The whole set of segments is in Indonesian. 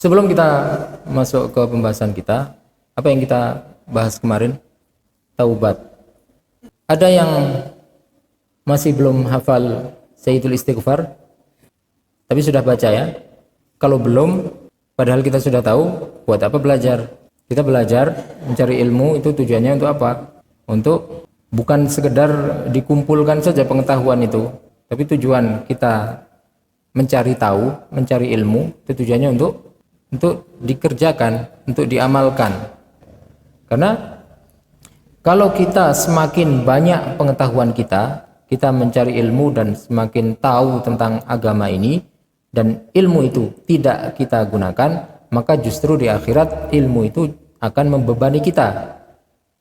Sebelum kita masuk ke pembahasan kita, apa yang kita bahas kemarin? Taubat. Ada yang masih belum hafal Sayyidul Istighfar, tapi sudah baca ya? Kalau belum, padahal kita sudah tahu, buat apa belajar? Kita belajar, mencari ilmu itu tujuannya untuk apa? Untuk bukan sekedar dikumpulkan saja pengetahuan itu, tapi tujuan kita mencari tahu, mencari ilmu, itu tujuannya untuk dikerjakan, untuk diamalkan. Karena kalau kita semakin banyak pengetahuan kita mencari ilmu dan semakin tahu tentang agama ini, dan ilmu itu tidak kita gunakan, maka justru di akhirat ilmu itu akan membebani kita.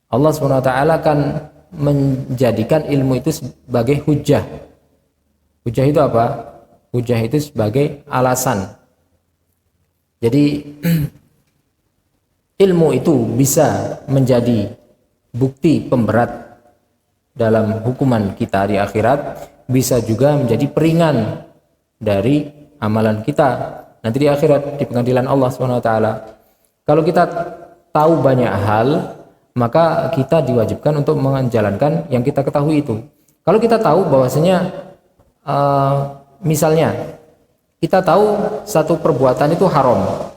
Allah SWT akan menjadikan ilmu itu sebagai hujah. Hujah itu apa? Hujah itu sebagai alasan. Jadi ilmu itu bisa menjadi bukti pemberat dalam hukuman kita di akhirat, bisa juga menjadi peringan dari amalan kita nanti di akhirat, di pengadilan Allah SWT. Kalau kita tahu banyak hal, maka kita diwajibkan untuk menjalankan yang kita ketahui itu. Kalau kita tahu bahwasanya misalnya kita tahu satu perbuatan itu haram,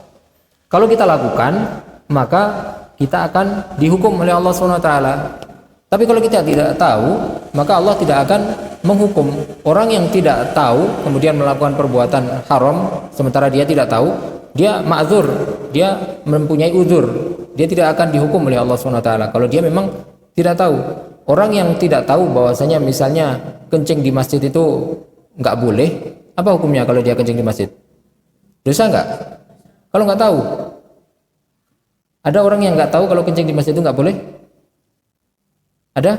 kalau kita lakukan, maka kita akan dihukum oleh Allah SWT. Tapi kalau kita tidak tahu, maka Allah tidak akan menghukum. Orang yang tidak tahu kemudian melakukan perbuatan haram sementara dia tidak tahu, dia ma'dzur, dia mempunyai uzur, dia tidak akan dihukum oleh Allah SWT kalau dia memang tidak tahu. Orang yang tidak tahu bahwasanya misalnya kencing di masjid itu nggak boleh, apa hukumnya kalau dia kencing di masjid? Dosa nggak? Kalau nggak tahu. Ada orang yang nggak tahu kalau kencing di masjid itu nggak boleh? Ada?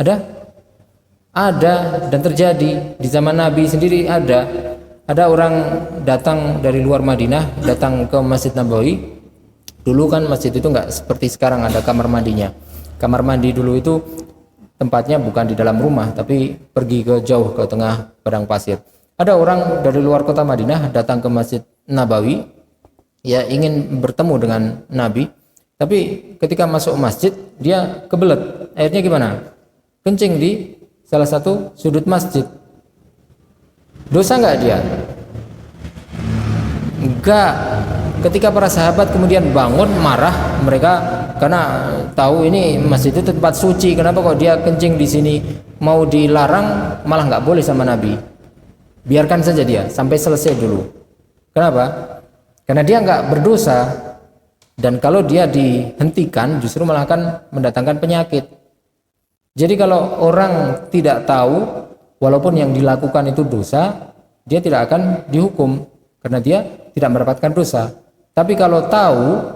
Ada? Ada, dan terjadi di zaman Nabi sendiri ada. Ada orang datang dari luar Madinah, datang ke Masjid Nabawi. Dulu kan masjid itu nggak seperti sekarang ada kamar mandinya. Kamar mandi dulu itu tempatnya bukan di dalam rumah, tapi pergi ke jauh ke tengah padang pasir. Ada orang dari luar kota Madinah datang ke Masjid Nabawi, ya ingin bertemu dengan Nabi. Tapi ketika masuk masjid, dia kebelet. Akhirnya gimana? Kencing di salah satu sudut masjid. Dosa nggak dia? Enggak. Ketika para sahabat kemudian bangun marah mereka karena tahu ini masjid itu tempat suci. Kenapa kok dia kencing di sini? Mau dilarang malah nggak boleh sama Nabi. Biarkan saja dia sampai selesai dulu. Kenapa? Karena dia nggak berdosa. Dan kalau dia dihentikan justru malah akan mendatangkan penyakit. Jadi kalau orang tidak tahu, walaupun yang dilakukan itu dosa, dia tidak akan dihukum karena dia tidak mendapatkan dosa. Tapi kalau tahu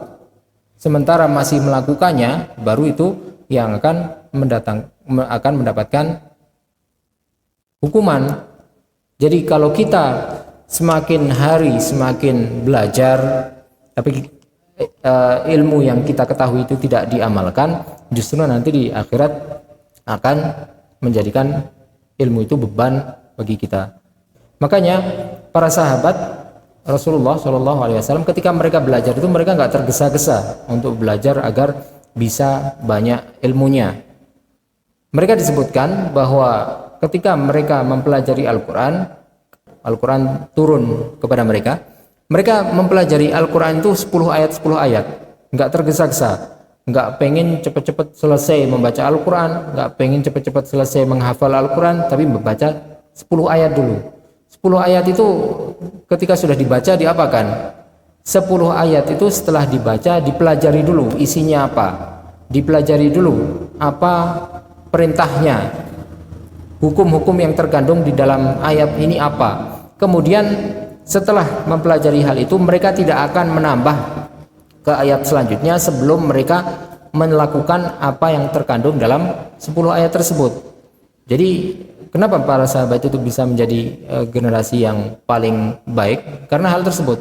sementara masih melakukannya, baru itu yang akan mendapatkan hukuman. Jadi kalau kita semakin hari semakin belajar, tapi ilmu yang kita ketahui itu tidak diamalkan, justru nanti di akhirat akan menjadikan ilmu itu beban bagi kita. Makanya para sahabat Rasulullah SAW ketika mereka belajar itu mereka nggak tergesa-gesa untuk belajar agar bisa banyak ilmunya. Mereka disebutkan bahwa ketika mereka mempelajari Al-Quran turun kepada mereka. Mereka mempelajari Al-Quran itu 10 ayat, nggak tergesa-gesa, nggak pengen cepat-cepat selesai membaca Al-Quran, nggak pengen cepat-cepat selesai menghafal Al-Quran, tapi membaca 10 ayat dulu. 10 ayat itu ketika sudah dibaca diapakan? 10 ayat itu setelah dibaca dipelajari dulu isinya apa, dipelajari dulu apa perintahnya, hukum-hukum yang terkandung di dalam ayat ini apa. Kemudian setelah mempelajari hal itu, mereka tidak akan menambah ke ayat selanjutnya sebelum mereka melakukan apa yang terkandung dalam 10 ayat tersebut. Jadi kenapa para sahabat itu bisa menjadi generasi yang paling baik? Karena hal tersebut.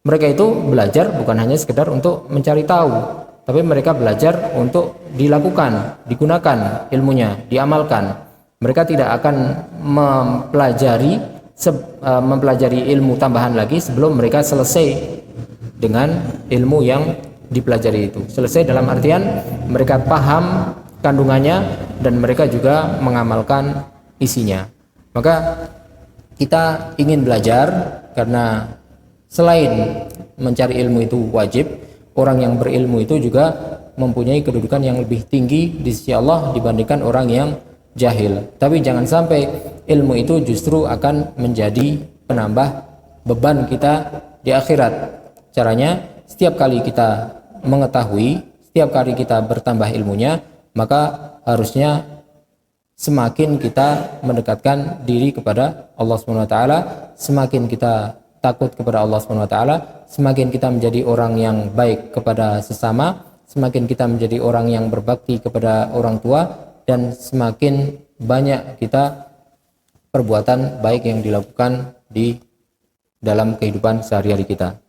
Mereka itu belajar bukan hanya sekedar untuk mencari tahu, tapi mereka belajar untuk dilakukan, digunakan ilmunya, diamalkan. Mereka tidak akan mempelajari mempelajari ilmu tambahan lagi sebelum mereka selesai dengan ilmu yang dipelajari itu. Selesai dalam artian mereka paham kandungannya dan mereka juga mengamalkan isinya. Maka kita ingin belajar karena selain mencari ilmu itu wajib, orang yang berilmu itu juga mempunyai kedudukan yang lebih tinggi di sisi Allah dibandingkan orang yang jahil. Tapi jangan sampai ilmu itu justru akan menjadi penambah beban kita di akhirat. Caranya, setiap kali kita mengetahui, setiap kali kita bertambah ilmunya, maka harusnya semakin kita mendekatkan diri kepada Allah SWT, semakin kita takut kepada Allah SWT, semakin kita menjadi orang yang baik kepada sesama, semakin kita menjadi orang yang berbakti kepada orang tua, dan semakin banyak kita perbuatan baik yang dilakukan di dalam kehidupan sehari-hari kita.